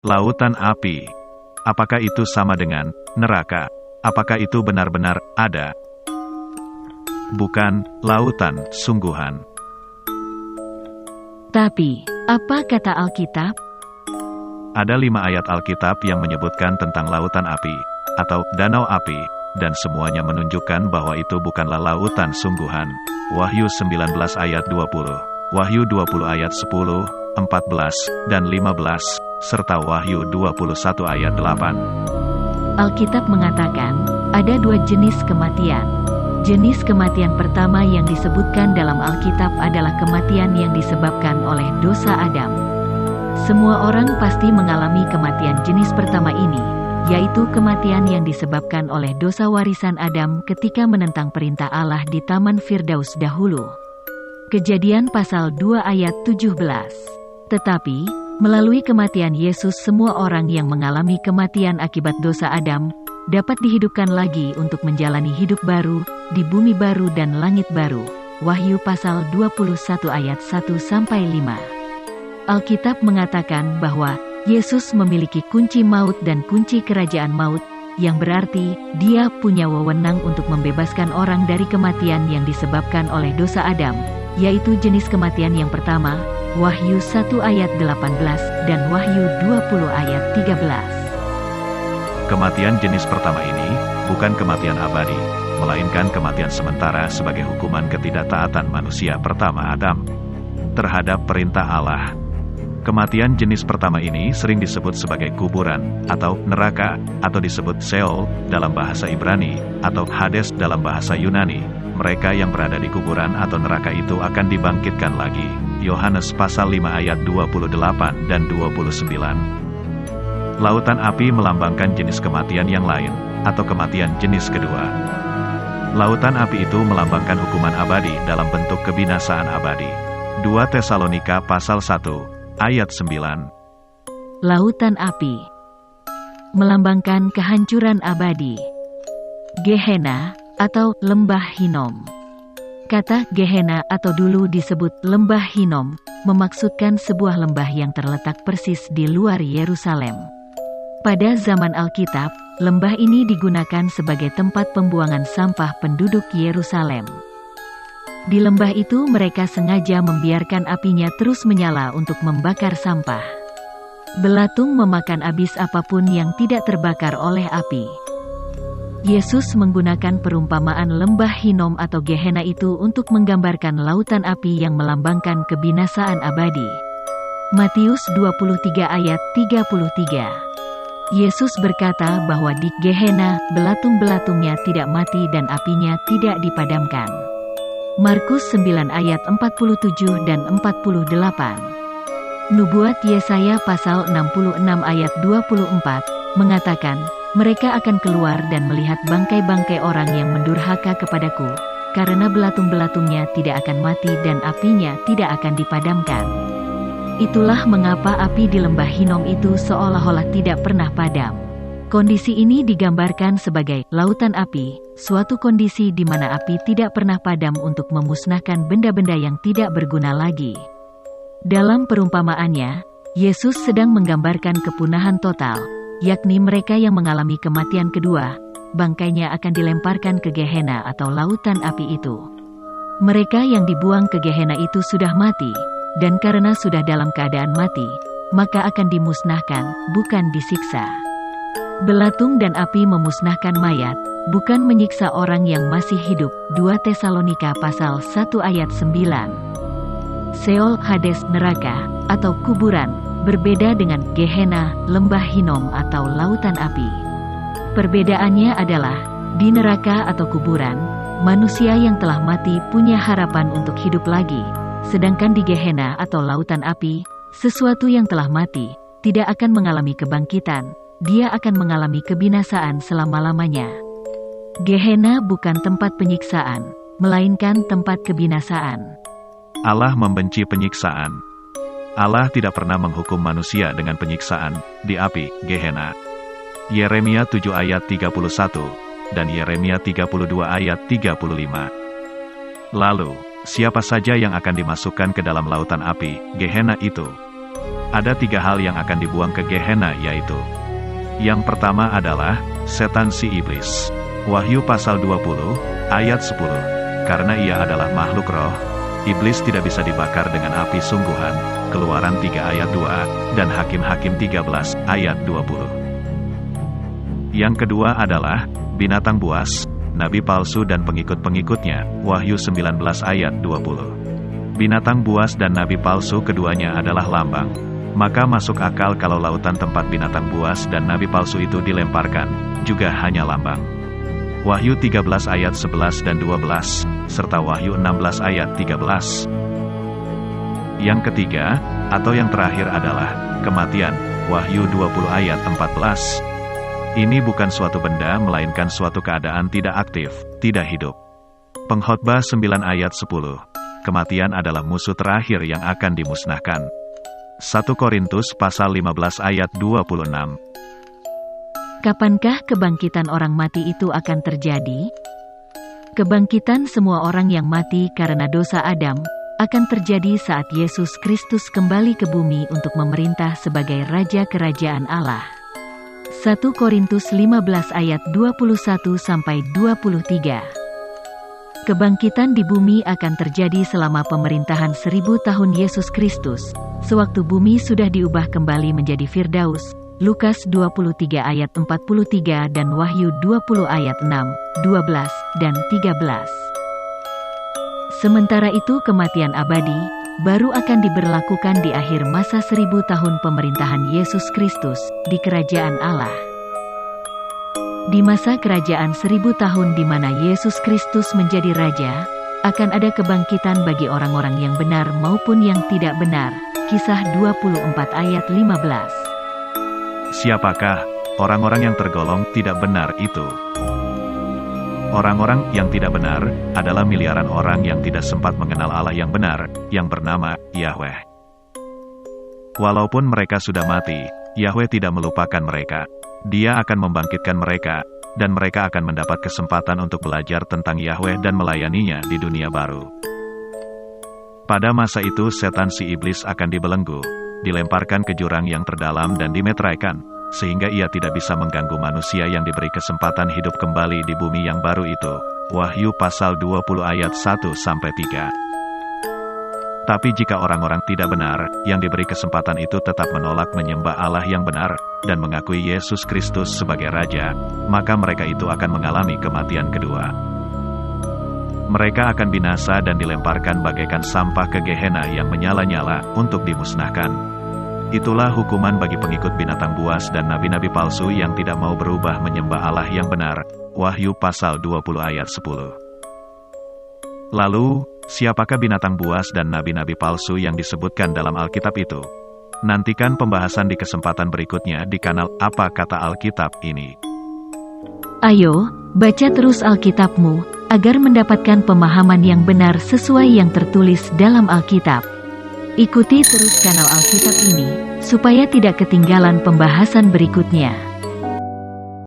Lautan api. Apakah itu sama dengan neraka? Apakah itu benar-benar ada? Bukan lautan sungguhan. Tapi, apa kata Alkitab? Ada 5 ayat Alkitab yang menyebutkan tentang lautan api, atau danau api, dan semuanya menunjukkan bahwa itu bukanlah lautan sungguhan. Wahyu 19 ayat 20, Wahyu 20 ayat 10, 14, dan 15, serta Wahyu 21 ayat 8. Alkitab mengatakan, ada 2 jenis kematian. Jenis kematian pertama yang disebutkan dalam Alkitab adalah kematian yang disebabkan oleh dosa Adam. Semua orang pasti mengalami kematian jenis pertama ini, yaitu kematian yang disebabkan oleh dosa warisan Adam ketika menentang perintah Allah di Taman Firdaus dahulu. Kejadian pasal 2 ayat 17. Tetapi, melalui kematian Yesus semua orang yang mengalami kematian akibat dosa Adam, dapat dihidupkan lagi untuk menjalani hidup baru, di bumi baru dan langit baru. Wahyu pasal 21 ayat 1-5. Alkitab mengatakan bahwa Yesus memiliki kunci maut dan kunci kerajaan maut, yang berarti Dia punya wewenang untuk membebaskan orang dari kematian yang disebabkan oleh dosa Adam, yaitu jenis kematian yang pertama, Wahyu 1 ayat 18 dan Wahyu 20 ayat 13. Kematian jenis pertama ini bukan kematian abadi, melainkan kematian sementara sebagai hukuman ketidaktaatan manusia pertama Adam terhadap perintah Allah. Kematian jenis pertama ini sering disebut sebagai kuburan, atau neraka, atau disebut Sheol dalam bahasa Ibrani, atau Hades dalam bahasa Yunani. Mereka yang berada di kuburan atau neraka itu akan dibangkitkan lagi. Yohanes pasal 5 ayat 28 dan 29. Lautan api melambangkan jenis kematian yang lain, atau kematian jenis kedua. Lautan api itu melambangkan hukuman abadi dalam bentuk kebinasaan abadi. 2 Tesalonika pasal 1 ayat 9. Lautan api melambangkan kehancuran abadi. Gehenna atau lembah Hinom. Kata Gehenna atau dulu disebut lembah Hinom memaksudkan sebuah lembah yang terletak persis di luar Yerusalem. Pada zaman Alkitab, lembah ini digunakan sebagai tempat pembuangan sampah penduduk Yerusalem. Di lembah itu mereka sengaja membiarkan apinya terus menyala untuk membakar sampah. Belatung memakan habis apapun yang tidak terbakar oleh api. Yesus menggunakan perumpamaan lembah Hinom atau Gehenna itu untuk menggambarkan lautan api yang melambangkan kebinasaan abadi. Matius 23 ayat 33. Yesus berkata bahwa di Gehenna, belatung-belatungnya tidak mati dan apinya tidak dipadamkan. Markus 9 ayat 47 dan 48. Nubuat Yesaya pasal 66 ayat 24, mengatakan, mereka akan keluar dan melihat bangkai-bangkai orang yang mendurhaka kepadaku, karena belatung-belatungnya tidak akan mati dan apinya tidak akan dipadamkan. Itulah mengapa api di lembah Hinom itu seolah-olah tidak pernah padam. Kondisi ini digambarkan sebagai lautan api, suatu kondisi di mana api tidak pernah padam untuk memusnahkan benda-benda yang tidak berguna lagi. Dalam perumpamaannya, Yesus sedang menggambarkan kepunahan total, yakni mereka yang mengalami kematian kedua, bangkainya akan dilemparkan ke Gehenna atau lautan api itu. Mereka yang dibuang ke Gehenna itu sudah mati, dan karena sudah dalam keadaan mati, maka akan dimusnahkan, bukan disiksa. Belatung dan api memusnahkan mayat, bukan menyiksa orang yang masih hidup. 2 Tesalonika pasal 1 ayat 9. Sheol, Hades, neraka, atau kuburan, berbeda dengan Gehenna, lembah Hinom atau lautan api. Perbedaannya adalah, di neraka atau kuburan, manusia yang telah mati punya harapan untuk hidup lagi, sedangkan di Gehenna atau lautan api, sesuatu yang telah mati, tidak akan mengalami kebangkitan. Dia akan mengalami kebinasaan selama-lamanya. Gehenna bukan tempat penyiksaan, melainkan tempat kebinasaan. Allah membenci penyiksaan. Allah tidak pernah menghukum manusia dengan penyiksaan di api Gehenna. Yeremia 7 ayat 31 dan Yeremia 32 ayat 35. Lalu, siapa saja yang akan dimasukkan ke dalam lautan api Gehenna itu? Ada 3 hal yang akan dibuang ke Gehenna, yaitu: yang pertama adalah setan si iblis. Wahyu pasal 20, ayat 10. Karena ia adalah makhluk roh, iblis tidak bisa dibakar dengan api sungguhan. Keluaran 3 ayat 2, dan Hakim-Hakim 13 ayat 20. Yang kedua adalah binatang buas, nabi palsu dan pengikut-pengikutnya. Wahyu 19 ayat 20. Binatang buas dan nabi palsu keduanya adalah lambang. Maka masuk akal kalau lautan tempat binatang buas dan nabi palsu itu dilemparkan, juga hanya lambang. Wahyu 13 ayat 11 dan 12, serta Wahyu 16 ayat 13. Yang ketiga, atau yang terakhir adalah kematian. Wahyu 20 ayat 14. Ini bukan suatu benda melainkan suatu keadaan tidak aktif, tidak hidup. Pengkhotbah 9 ayat 10. Kematian adalah musuh terakhir yang akan dimusnahkan. 1 Korintus pasal 15 ayat 26. Kapankah kebangkitan orang mati itu akan terjadi? Kebangkitan semua orang yang mati karena dosa Adam akan terjadi saat Yesus Kristus kembali ke bumi untuk memerintah sebagai Raja Kerajaan Allah. 1 Korintus 15 ayat 21-23. Kebangkitan di bumi akan terjadi selama pemerintahan 1000 tahun Yesus Kristus, sewaktu bumi sudah diubah kembali menjadi Firdaus. Lukas 23 ayat 43 dan Wahyu 20 ayat 6, 12, dan 13. Sementara itu kematian abadi baru akan diberlakukan di akhir masa 1000 tahun pemerintahan Yesus Kristus di Kerajaan Allah. Di masa kerajaan 1000 tahun di mana Yesus Kristus menjadi Raja, akan ada kebangkitan bagi orang-orang yang benar maupun yang tidak benar. Kisah 24 ayat 15. Siapakah orang-orang yang tergolong tidak benar itu? Orang-orang yang tidak benar adalah miliaran orang yang tidak sempat mengenal Allah yang benar, yang bernama Yahweh. Walaupun mereka sudah mati, Yahweh tidak melupakan mereka. Dia akan membangkitkan mereka, dan mereka akan mendapat kesempatan untuk belajar tentang Yahweh dan melayaninya di dunia baru. Pada masa itu setan si iblis akan dibelenggu, dilemparkan ke jurang yang terdalam dan dimeteraikan, sehingga ia tidak bisa mengganggu manusia yang diberi kesempatan hidup kembali di bumi yang baru itu. Wahyu pasal 20 ayat 1-3. Tapi jika orang-orang tidak benar, yang diberi kesempatan itu tetap menolak menyembah Allah yang benar, dan mengakui Yesus Kristus sebagai Raja, maka mereka itu akan mengalami kematian kedua. Mereka akan binasa dan dilemparkan bagaikan sampah ke Gehenna yang menyala-nyala untuk dimusnahkan. Itulah hukuman bagi pengikut binatang buas dan nabi-nabi palsu yang tidak mau berubah menyembah Allah yang benar. Wahyu pasal 20 ayat 10. Lalu, siapakah binatang buas dan nabi-nabi palsu yang disebutkan dalam Alkitab itu? Nantikan pembahasan di kesempatan berikutnya di kanal Apa Kata Alkitab ini. Ayo, baca terus Alkitabmu, agar mendapatkan pemahaman yang benar sesuai yang tertulis dalam Alkitab. Ikuti terus kanal Alkitab ini, supaya tidak ketinggalan pembahasan berikutnya.